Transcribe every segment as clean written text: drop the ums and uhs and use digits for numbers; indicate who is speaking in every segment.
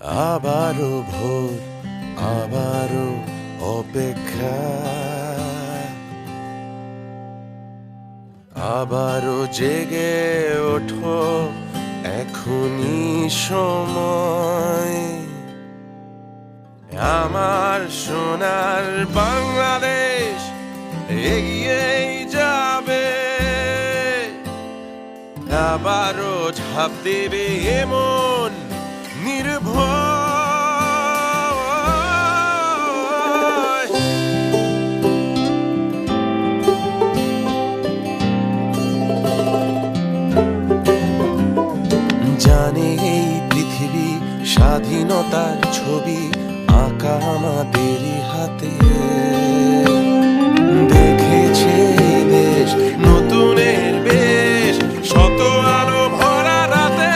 Speaker 1: আবারও ভোর, আবারও অপেক্ষা, আবারও জেগে ওঠো, এখনই সময়। আমার সোনার বাংলাদেশ এগিয়েই যাবে, আবারও ঝাঁপ দেবে এমন নির্ভয়। জানে এই পৃথিবী স্বাধীনতার ছবি আঁকা আমাদেরই হাতে, দেখেছে এই দেশ নতুনের বেশ, শত আলো ভরা রাতে।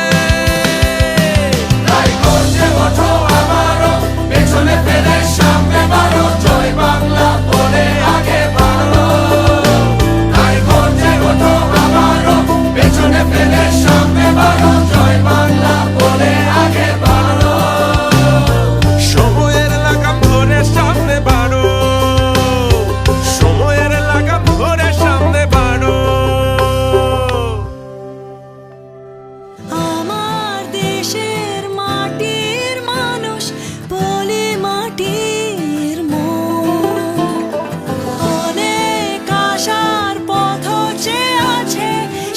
Speaker 2: তাই গর্জে ওঠো আবারও, পেছনে ফেলে সামনে বাড়ো, জয় বাংলা বলে আগে বাড়ো। তাই গর্জে ওঠো আবারও, পেছনে ফেলে সামনে বাড়ো, জয় বাংলা বলে আগে বাড়ো।
Speaker 1: সময়ের লাগাম ধরে সামনে বাড়ো, সময়ের লাগাম ধরে সামনে বাড়ো।
Speaker 3: আমার দেশের মাটির মানুষ, পলি মাটির মন, অনেক আশার পথ চেয়ে আছে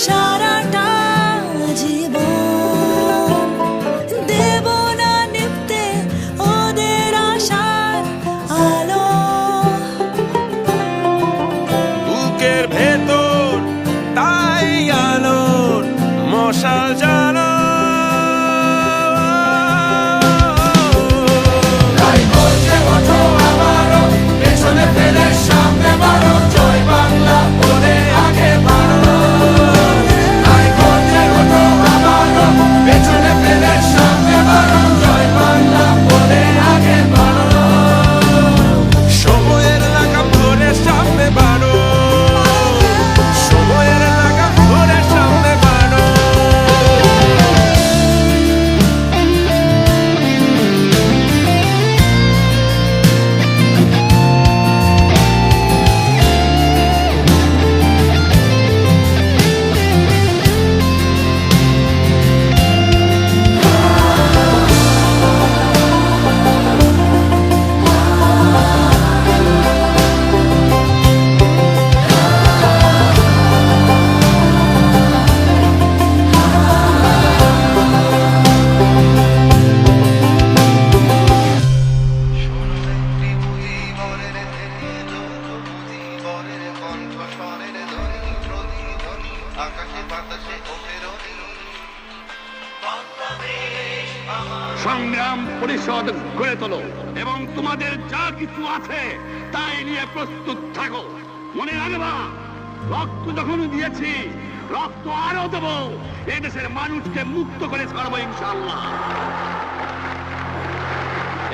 Speaker 3: সারাটা জীবন। দেব না নিভতে ওদের আশার আলো,
Speaker 1: বুকের ভেতর তাই আলোর মশাল জ্বালো।
Speaker 2: তাই গর্জে ওঠো আবারও, পেছনে ফেলে সামনে বাড়ো, জয় বাংলা বলে আগে বাড়ো। তাই গর্জে ওঠো আবারও, পেছনে ফেলে সামনে বাড়ো, জয় বাংলা বলে আগে বাড়ো।
Speaker 1: সময়ের লাগাম ধরে সামনে বাড়ো, সময়ের লাগাম ধরে সামনে বাড়ো।
Speaker 4: সংগ্রাম পরিষদ গড়ে তোলো এবং তোমাদের যা কিছু আছে তাই নিয়ে প্রস্তুত থাকো। মনে রাখবা, রক্ত যখন দিয়েছি, রক্ত আরো দেব, এদেশের মানুষকে মুক্ত করে ছাড়বো ইনশাআল্লাহ।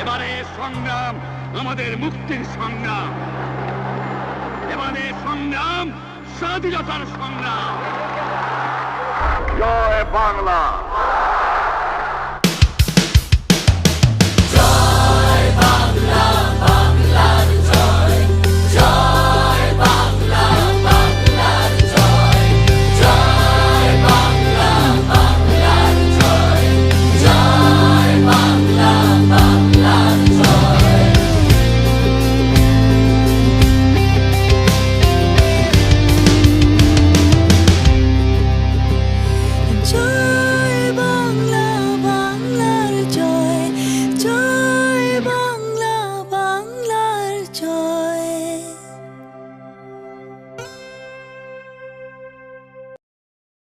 Speaker 4: এবারে সংগ্রাম আমাদের মুক্তির সংগ্রাম, এবারে সংগ্রাম স্বাধীনতার সংগ্রাম। জয় বাংলা।